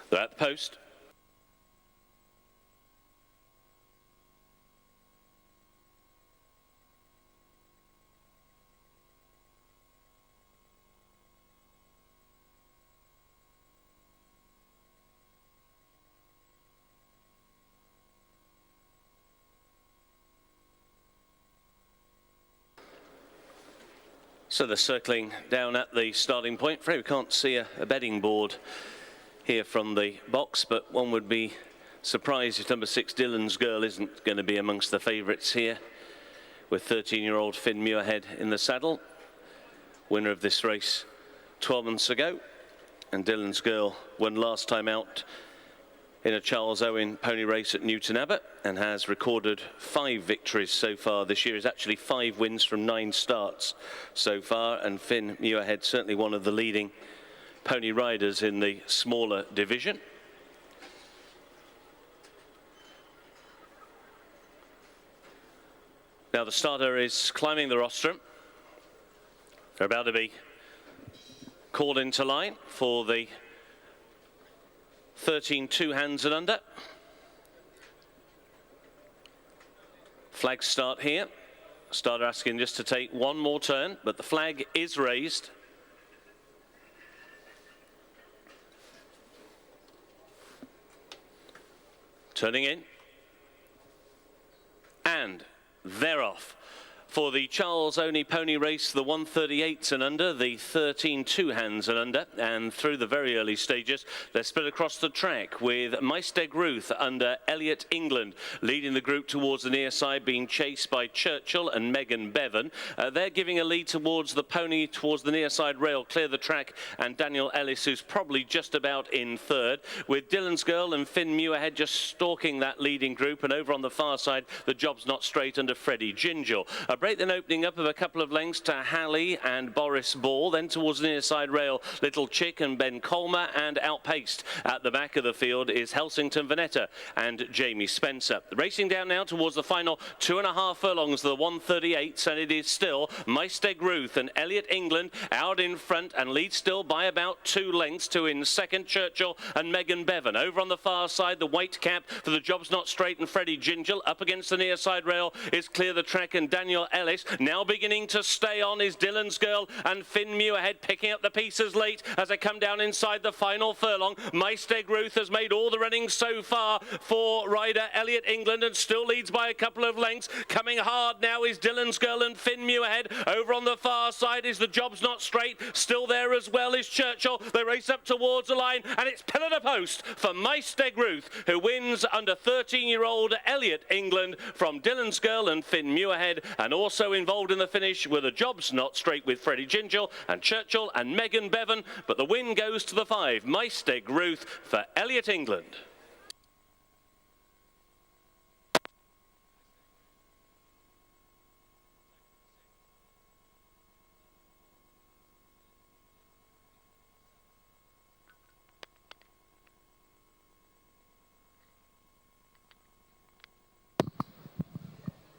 They're at the post. So they're circling down at the starting point. Afraid we can't see a betting board here from the box, but one would be surprised if number 6 Dylan's Girl isn't going to be amongst the favourites here, with 13-year-old Finn Muirhead in the saddle, winner of this race 12 months ago. And Dylan's Girl won last time out in a Charles Owen pony race at Newton Abbot and has recorded 5 victories so far this year. Is actually 5 wins from 9 starts so far, and Finn Muirhead certainly one of the leading pony riders in the smaller division. Now the starter is climbing the rostrum. They're about to be called into line for the 13 2 hands and under. Flag start here. Starter asking just to take one more turn, but the flag is raised. Turning in. And they're off. For the Charles Owen pony race, the 138s and under, the 13 2 hands and under, and through the very early stages, they're split across the track with Maesteg Ruth under Elliot England, leading the group towards the near side, being chased by Churchill and Megan Bevan. They're giving a lead towards the pony, towards the near side rail, clear the track, and Daniel Ellis, who's probably just about in third, with Dylan's Girl and Finn Muirhead just stalking that leading group, and over on the far side, the job's not straight under Freddie Gingell. A break then opening up of a couple of lengths to Halley and Boris Ball, then towards the near side rail, Little Chick and Ben Colmer, and outpaced at the back of the field is Helsington Veneta and Jamie Spencer. Racing down now towards the final 2.5 furlongs, the 138s, and it is still Maesteg Ruth and Elliot England out in front and lead still by about 2 lengths to in second Churchill and Megan Bevan. Over on the far side, the white cap for the job's not straight and Freddie Gingell. Up against the near side rail is Clear the Track and Daniel Ellis. Now beginning to stay on is Dylan's Girl and Finn Muirhead picking up the pieces late as they come down inside the final furlong. Maesteg Ruth has made all the running so far for rider Elliot England and still leads by a couple of lengths. Coming hard now is Dylan's Girl and Finn Muirhead. Over on the far side is the job's not straight. Still there as well is Churchill. They race up towards the line and it's pillar to post for Maesteg Ruth, who wins under 13-year-old Elliot England from Dylan's Girl and Finn Muirhead, and also involved in the finish with the job's not straight with Freddie Gingell and Churchill and Megan Bevan, but the win goes to the 5, Maesteg Ruth for Elliot England.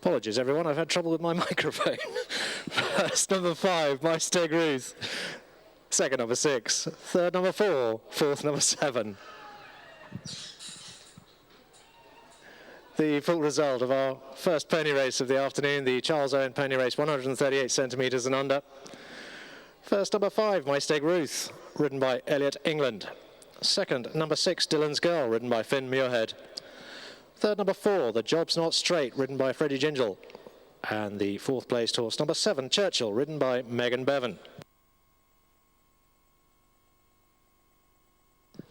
Apologies, everyone. I've had trouble with my microphone. First, number 5, Maesteg Ruth. Second, number 6. Third, number 4. Fourth, number 7. The full result of our first pony race of the afternoon, the Charles Owen pony race, 138 centimetres and under. First, number 5, Maesteg Ruth, ridden by Elliot England. Second, number 6, Dylan's Girl, ridden by Finn Muirhead. Third, number 4, The Job's Not Straight, ridden by Freddie Gingell. And the 4th placed horse, number 7, Churchill, ridden by Megan Bevan.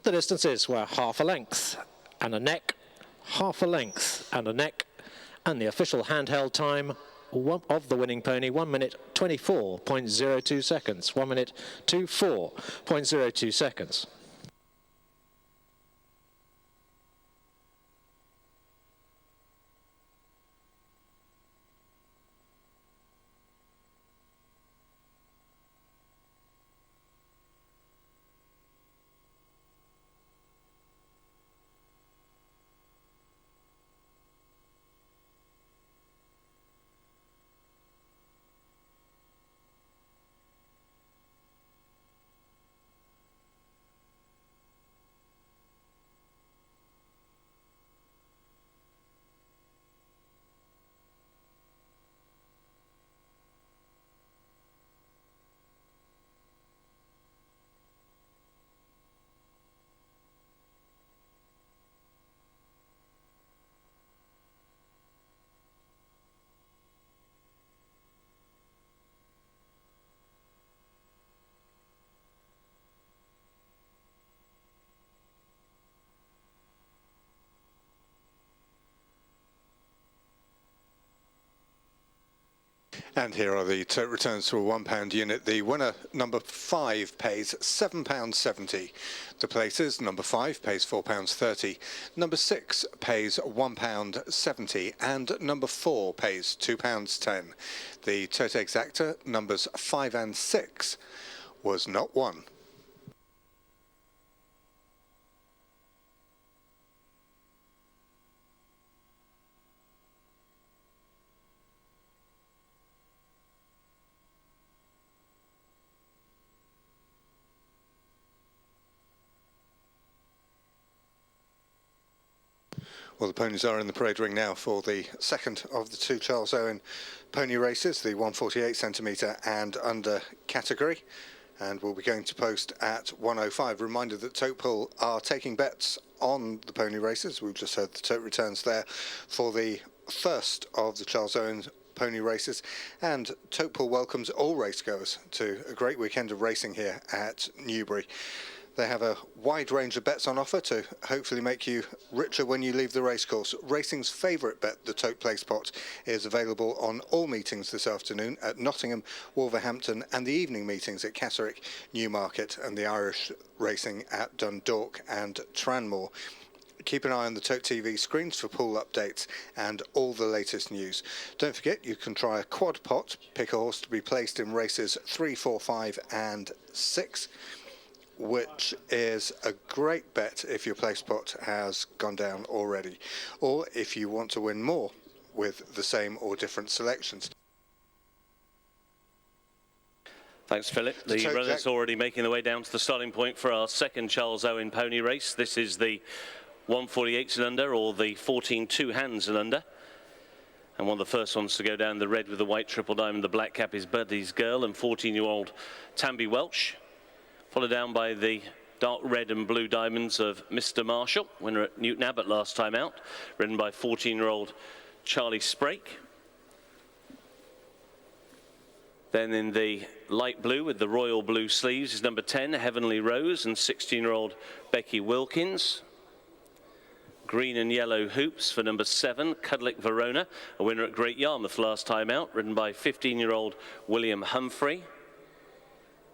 The distances were half a length and a neck, half a length and a neck, and the official handheld time of the winning pony, 1 minute 24.02 seconds. 1 minute 24.02 seconds. And here are the tote returns to a £1 unit. The winner, number 5, pays £7.70. The places, number 5 pays £4.30. Number 6 pays £1.70. And number 4 pays £2.10. The tote exacta, numbers 5 and 6, was not won. Well, the ponies are in the parade ring now for the second of the 2 Charles Owen pony races, the 148 centimetre and under category. And we'll be going to post at 1:05. Reminder that Tote Pool are taking bets on the pony races. We've just heard the tote returns there for the first of the Charles Owen pony races. And Tote Pool welcomes all racegoers to a great weekend of racing here at Newbury. They have a wide range of bets on offer to hopefully make you richer when you leave the racecourse. Racing's favourite bet, the Tote Place Pot, is available on all meetings this afternoon at Nottingham, Wolverhampton, and the evening meetings at Catterick, Newmarket, and the Irish racing at Dundalk and Tranmore. Keep an eye on the Tote TV screens for pool updates and all the latest news. Don't forget, you can try a quad pot, pick a horse to be placed in races 3, 4, 5 and 6. Which is a great bet if your place pot has gone down already, or if you want to win more with the same or different selections. Thanks, Philip. The runners already making their way down to the starting point for our second Charles Owen pony race. This is the 148 and under, or the 14 2 hands and under. And one of the first ones to go down, the red with the white triple diamond, the black cap, is Buddy's Girl and 14-year-old Tamby Welsh. Followed down by the dark red and blue diamonds of Mr. Marshall, winner at Newton Abbot last time out, ridden by 14-year-old Charlie Sprake. Then in the light blue with the royal blue sleeves is number 10, Heavenly Rose, and 16-year-old Becky Wilkins. Green and yellow hoops for number 7, Cudlick Verona, a winner at Great Yarmouth last time out, ridden by 15-year-old William Humphrey.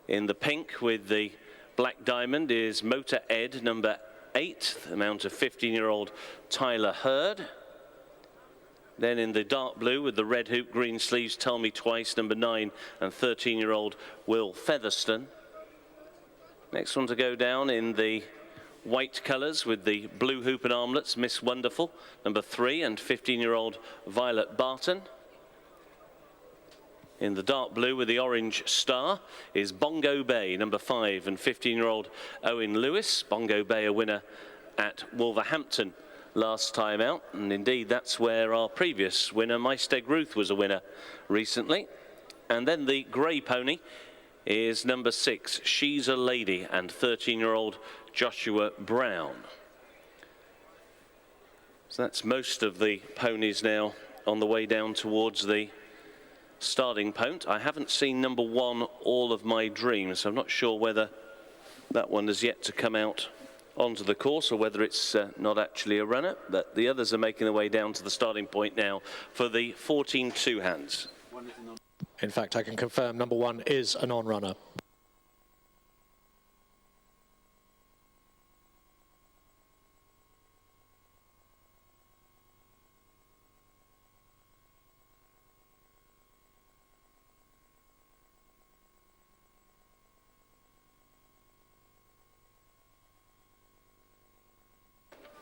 In the pink with the black diamond is Motor Ed, number 8, the mount of 15-year-old Tyler Hurd. Then in the dark blue with the red hoop, green sleeves, Tell Me Twice, number 9, and 13-year-old Will Featherstone. Next one to go down in the white colours with the blue hoop and armlets, Miss Wonderful, number 3, and 15-year-old Violet Barton. In the dark blue with the orange star is Bongo Bay, number 5, and 15-year-old Owen Lewis. Bongo Bay, a winner at Wolverhampton last time out. And indeed, that's where our previous winner, My Steg Ruth, was a winner recently. And then the grey pony is number 6, She's a Lady, and 13-year-old Joshua Brown. So that's most of the ponies now on the way down towards the starting point. I haven't seen number 1, All of My Dreams, so I'm not sure whether that one has yet to come out onto the course or whether it's not actually a runner, but the others are making their way down to the starting point now for the 14 2 hands. In fact, I can confirm number 1 is a non-runner.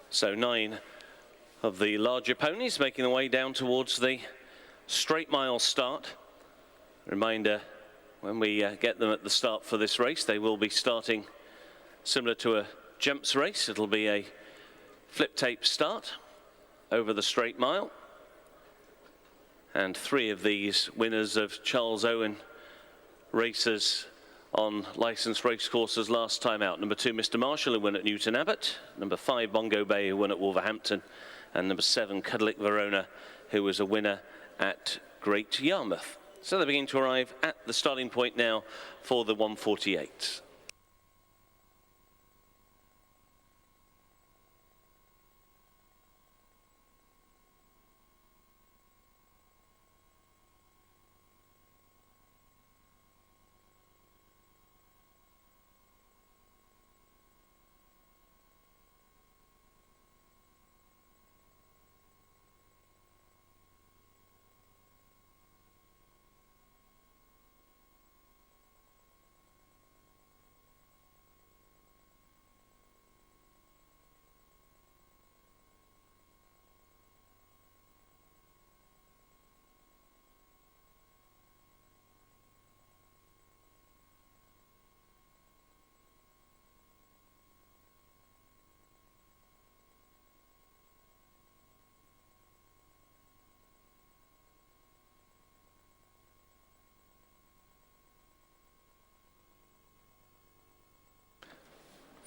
So 9 of the larger ponies making their way down towards the straight mile start. Reminder, when we get them at the start for this race, they will be starting similar to a jumps race. It'll be a flip tape start over the straight mile. And 3 of these winners of Charles Owen races on licensed race courses last time out. Number 2, Mr. Marshall, who won at Newton Abbot. Number 5, Bongo Bay, who won at Wolverhampton. And number 7, Cudlick Verona, who was a winner at Great Yarmouth. So they begin to arrive at the starting point now for the 148.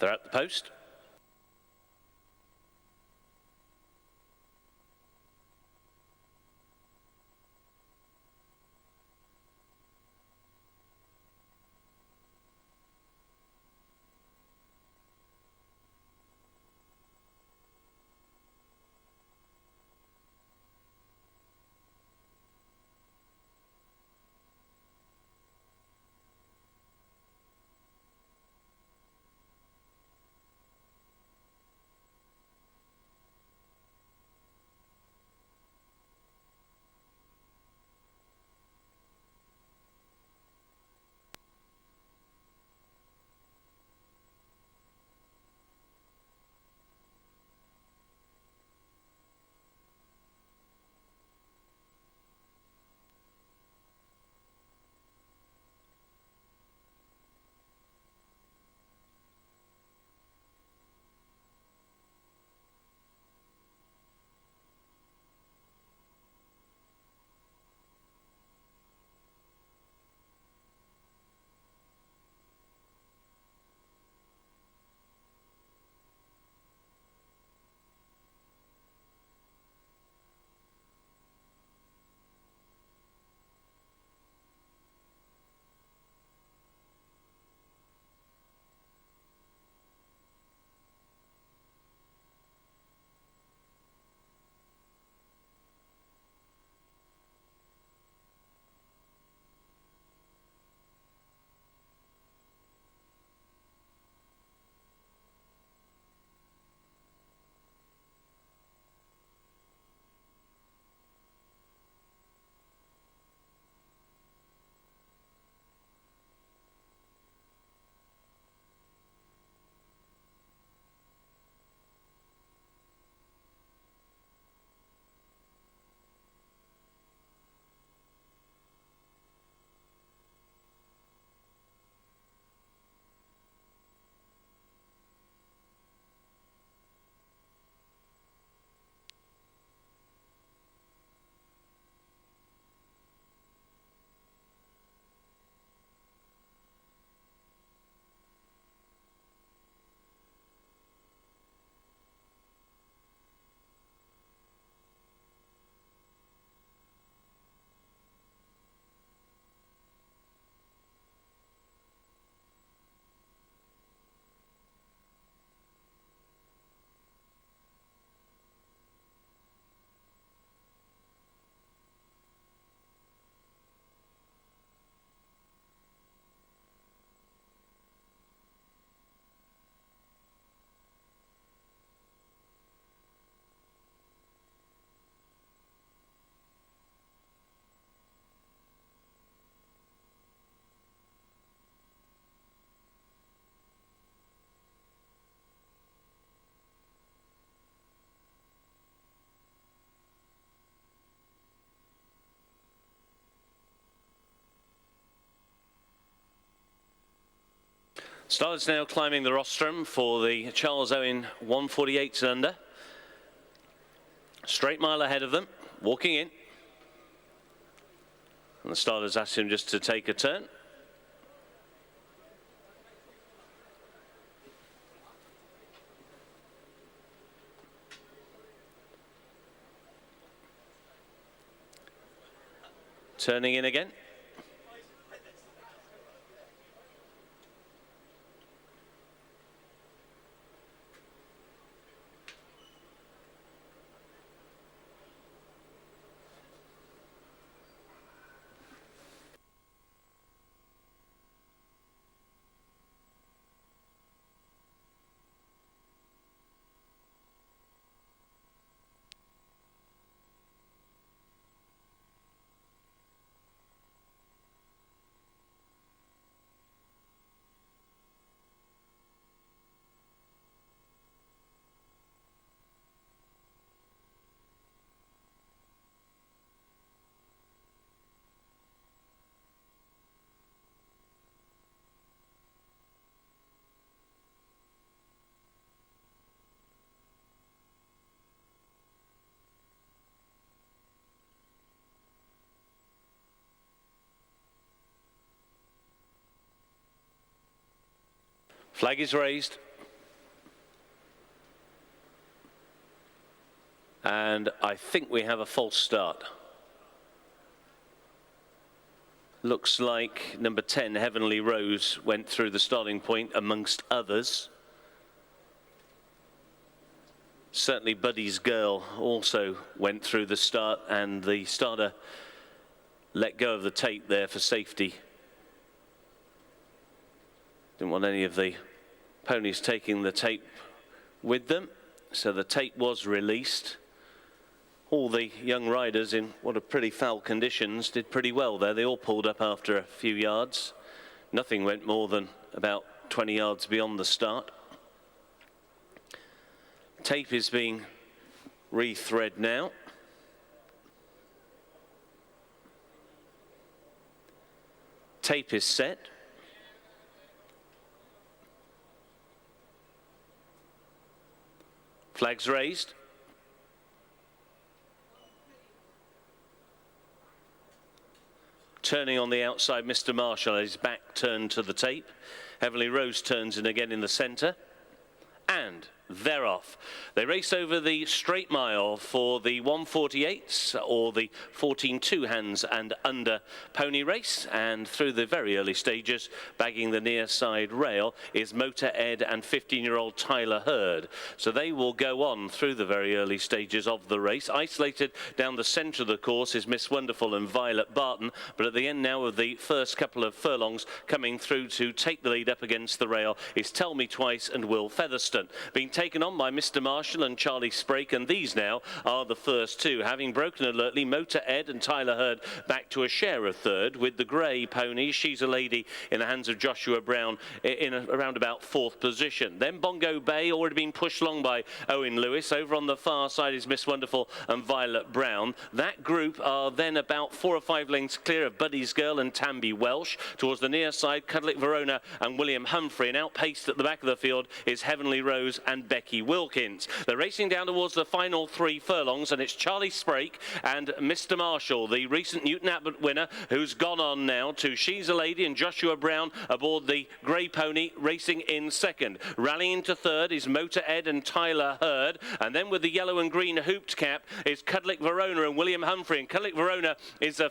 They're at the post. Starlets now climbing the rostrum for the Charles Owen 148 and under. Straight mile ahead of them, walking in. And the starters asked him just to take a turn. Turning in again. Flag is raised. And I think we have a false start. Looks like number 10, Heavenly Rose, went through the starting point amongst others. Certainly Buddy's Girl also went through the start, and the starter let go of the tape there for safety. Didn't want any of the ponies taking the tape with them, so the tape was released. All the young riders, in what are pretty foul conditions, did pretty well there. They all pulled up after a few yards. Nothing went more than about 20 yards beyond the start. Tape is being rethread now. Tape is set. Flags raised. Turning on the outside, Mr. Marshall, his back turned to the tape. Heavenly Rose turns in again in the centre. And they're off. They race over the straight mile for the 148s, or the 14 two-hands and under pony race, and through the very early stages, bagging the near side rail, is Motor Ed and 15-year-old Tyler Hurd. So they will go on through the very early stages of the race. Isolated down the centre of the course is Miss Wonderful and Violet Barton, but at the end now of the first couple of furlongs, coming through to take the lead up against the rail is Tell Me Twice and Will Featherstone. Being taken on by Mr. Marshall and Charlie Sprake, and these now are the first two, having broken alertly. Motor Ed and Tyler Hurd back to a share of third, with the grey pony She's a Lady in the hands of Joshua Brown in around about fourth position. Then Bongo Bay, already been pushed along by Owen Lewis. Over on the far side is Miss Wonderful and Violet Brown. That group are then about 4 or 5 lengths clear of Buddy's Girl and Tamby Welsh. Towards the near side, Cudlick Verona and William Humphrey, and outpaced at the back of the field is Heavenly Rose and Becky Wilkins. They're racing down towards the final 3 furlongs, and it's Charlie Sprake and Mr. Marshall, the recent Newton Abbott winner, who's gone on now to She's a Lady and Joshua Brown aboard the grey pony, racing in second. Rallying to third is Motor Ed and Tyler Hurd, and then with the yellow and green hooped cap is Cudlick Verona and William Humphrey. And Cudlick Verona is a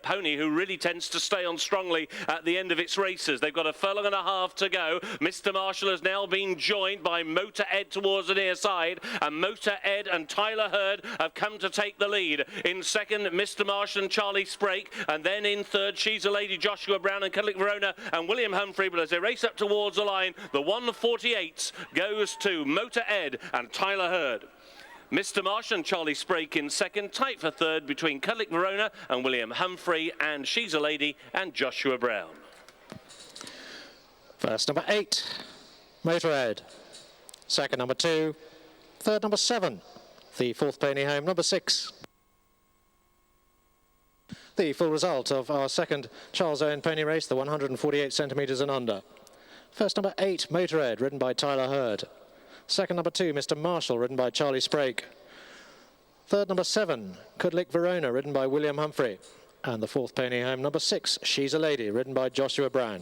pony who really tends to stay on strongly at the end of its races. They've got a furlong and a half to go. Mr. Marshall has now been joined by Motor Ed towards the near side, and Motor Ed and Tyler Hurd have come to take the lead. In second, Mr. Marshall and Charlie Sprake, and then in third, She's a Lady, Joshua Brown and Cudlick Verona and William Humphrey. But as they race up towards the line, the 148 goes to Motor Ed and Tyler Hurd. Mr. Marshall and Charlie Sprake in second, tight for third between Cudlick Verona and William Humphrey, and She's a Lady and Joshua Brown. First, number 8, Motor Ed. Second, number 2. Third, number 7. The fourth pony home, number 6. The full result of our second Charles Owen pony race, the 148 centimetres and under. First, number 8, Motor Ed, ridden by Tyler Hurd. Second, number 2, Mr. Marshall, ridden by Charlie Sprake. Third, number 7, Cudlick Verona, ridden by William Humphrey. And the fourth pony home, number 6, She's a Lady, ridden by Joshua Brown.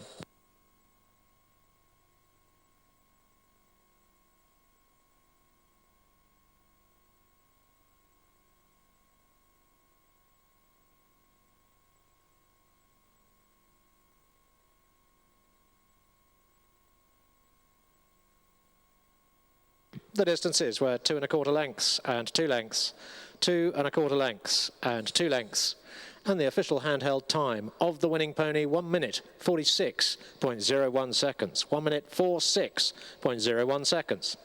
The distances were 2 1/4 lengths and 2 lengths, 2 1/4 lengths and 2 lengths. And the official handheld time of the winning pony, 1 minute 46.01 seconds. 1 minute 46.01 seconds.